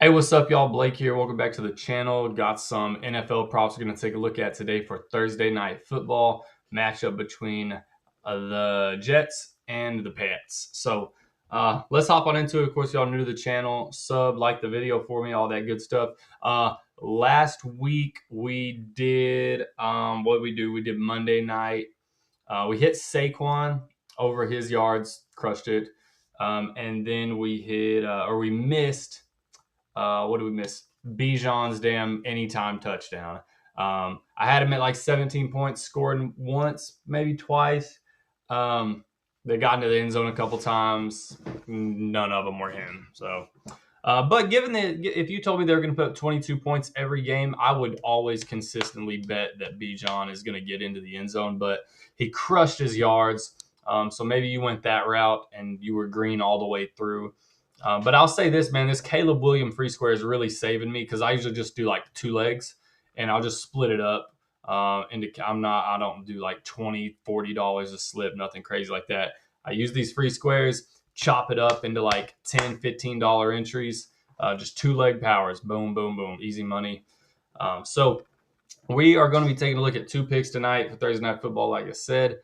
Hey, what's up, y'all? Blake here. Welcome back to the channel. Got some NFL props we're going to take a look at today for Thursday night football matchup between the Jets and the Pats. So let's hop on into it. Of course, y'all new to the channel, like the video for me, all that good stuff. Last week we did what did we do? We did Monday night. We hit Saquon over his yards, crushed it, and then we hit we missed. What did we miss? Bijan's damn anytime touchdown. I had him at like 17 points, scored once, maybe twice. They got into the end zone a couple times. None of them were him. So, but given that, if you told me they were going to put up 22 points every game, I would always consistently bet that Bijan is going to get into the end zone. But he crushed his yards. So maybe you went that route and you were green all the way through. But I'll say this, man, this Caleb Williams free square is really saving me because I usually just do like two legs and I'll just split it up. I don't do like $20, $40 a slip, nothing crazy like that. I use these free squares, chop it up into like $10, $15 entries, just two leg powers, boom, boom, boom, easy money. So we are going to be taking a look at two picks tonight for Thursday Night Football, like I said.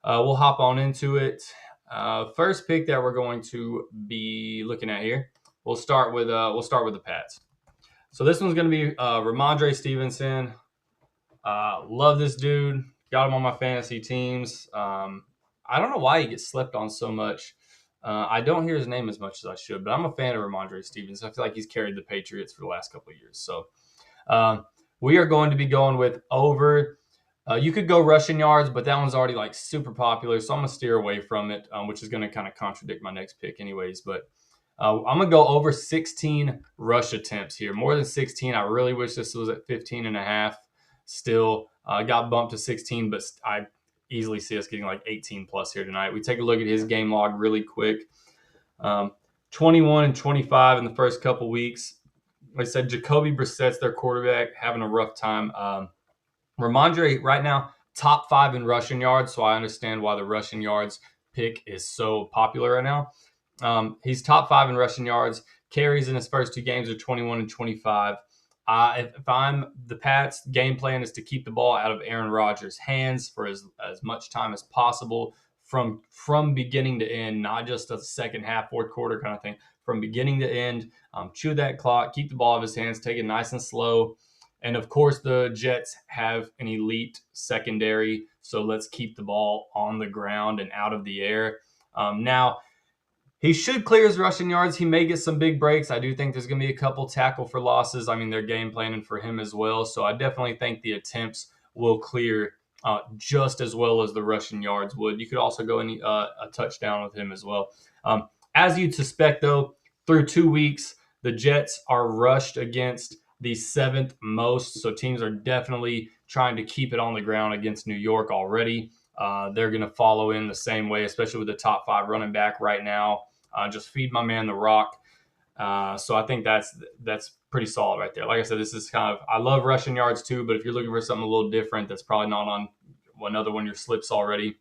We'll hop on into it. First pick that we're going to be looking at here, we'll start with the Pats. So this one's going to be Ramondre Stevenson. Love this dude. Got him on my fantasy teams. I don't know why he gets slept on so much. I don't hear his name as much as I should, but I'm a fan of Ramondre Stevenson. I feel like he's carried the Patriots for the last couple of years. So we are going to be going with over. You could go rushing yards, but that one's already like super popular, so I'm gonna steer away from it, which is gonna kind of contradict my next pick, anyways. But I'm gonna go over 16 rush attempts here, more than 16. I really wish this was at 15 and a half. Still, got bumped to 16, but I easily see us getting like 18 plus here tonight. We take a look at his game log really quick. 21 and 25 in the first couple weeks. Like I said, Jacoby Brissett's their quarterback, having a rough time. Ramondre right now, top 5 in rushing yards, so I understand why the rushing yards pick is so popular right now. He's top 5 in rushing yards. Carries in his first two games are 21 and 25. If I'm the Pats, game plan is to keep the ball out of Aaron Rodgers' hands for as much time as possible from beginning to end, not just a second half, fourth quarter kind of thing. From beginning to end, chew that clock, keep the ball out of his hands, take it nice and slow. And of course, the Jets have an elite secondary, so let's keep the ball on the ground and out of the air. Now, he should clear his rushing yards. He may get some big breaks. I do think there's going to be a couple tackle for losses. I mean, they're game planning for him as well. So I definitely think the attempts will clear just as well as the rushing yards would. You could also go a touchdown with him as well. As you'd suspect, though, through 2 weeks, the Jets are rushed against the 7th most. So teams are definitely trying to keep it on the ground against New York already. They're going to follow in the same way, especially with the top 5 running back right now. Just feed my man the rock. So I think that's pretty solid right there. Like I said, this is kind of, I love rushing yards too, but if you're looking for something a little different that's probably not on another one of your slips already,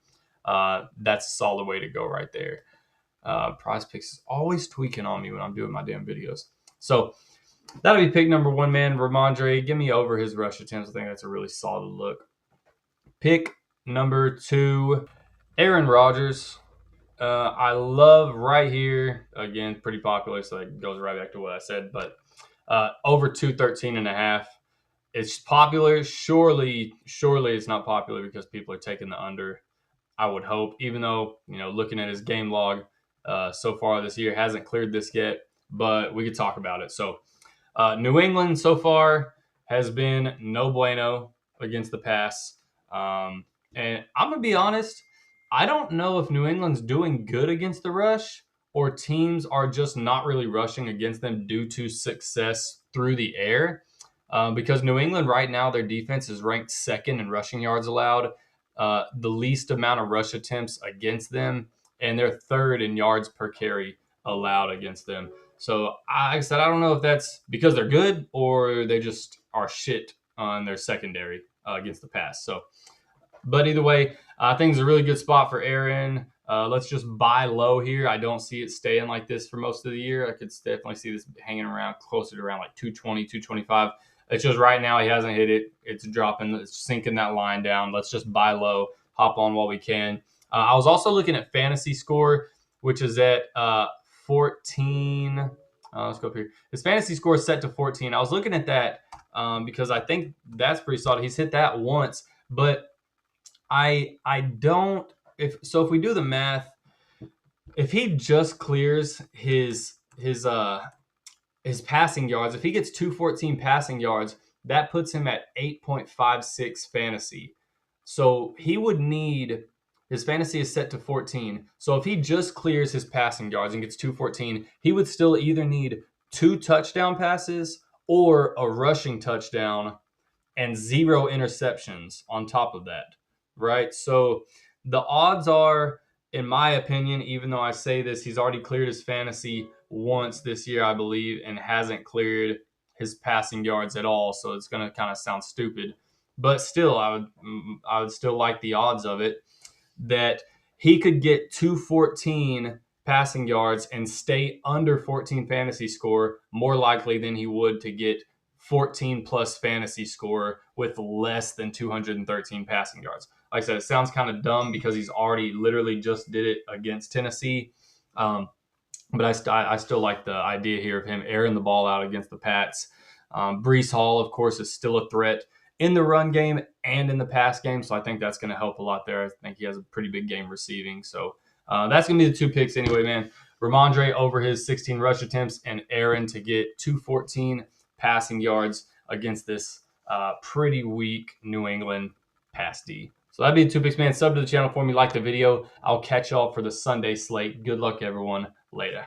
that's a solid way to go right there. PrizePicks is always tweaking on me when I'm doing my damn videos. So that'll be pick number 1, man. Ramondre, give me over his rush attempts. I think that's a really solid look. Pick number 2, Aaron Rodgers. I love right here, again, pretty popular, so it goes right back to what I said, but over 213 and a half. It's popular. Surely it's not popular because people are taking the under, I would hope, even though, looking at his game log so far this year, hasn't cleared this yet, but we could talk about it. So New England so far has been no bueno against the pass. And I'm going to be honest, I don't know if New England's doing good against the rush or teams are just not really rushing against them due to success through the air. Because New England right now, their defense is ranked 2nd in rushing yards allowed, the least amount of rush attempts against them, and they're 3rd in yards per carry allowed against them. So like I said, I don't know if that's because they're good or they just are shit on their secondary against the pass. So, but either way, I think it's a really good spot for Aaron. Let's just buy low here. I don't see it staying like this for most of the year. I could definitely see this hanging around closer to around like 220, 225. It's just right now he hasn't hit it. It's dropping. It's sinking that line down. Let's just buy low, hop on while we can. I was also looking at fantasy score, which is at 14. Let's go up here. His fantasy score is set to 14. I was looking at that because I think that's pretty solid. He's hit that once, but I don't. If we do the math, if he just clears his passing yards, if he gets 214 passing yards, that puts him at 8.56 fantasy. So he would need, his fantasy is set to 14. So if he just clears his passing yards and gets 214, he would still either need 2 touchdown passes or a rushing touchdown and 0 interceptions on top of that, right? So the odds are, in my opinion, even though I say this, he's already cleared his fantasy once this year, I believe, and hasn't cleared his passing yards at all. So it's going to kind of sound stupid, but still, I would still like the odds of it that he could get 214 passing yards and stay under 14 fantasy score more likely than he would to get 14 plus fantasy score with less than 213 passing yards. Like I said, it sounds kind of dumb because he's already literally just did it against Tennessee. But I still like the idea here of him airing the ball out against the Pats. Breece Hall, of course, is still a threat in the run game and in the pass game. So I think that's going to help a lot there. I think he has a pretty big game receiving. So that's going to be the 2 picks anyway, man. Ramondre over his 16 rush attempts and Aaron to get 214 passing yards against this pretty weak New England pass D. So that'd be the 2 picks, man. Sub to the channel for me. Like the video. I'll catch y'all for the Sunday slate. Good luck, everyone. Later.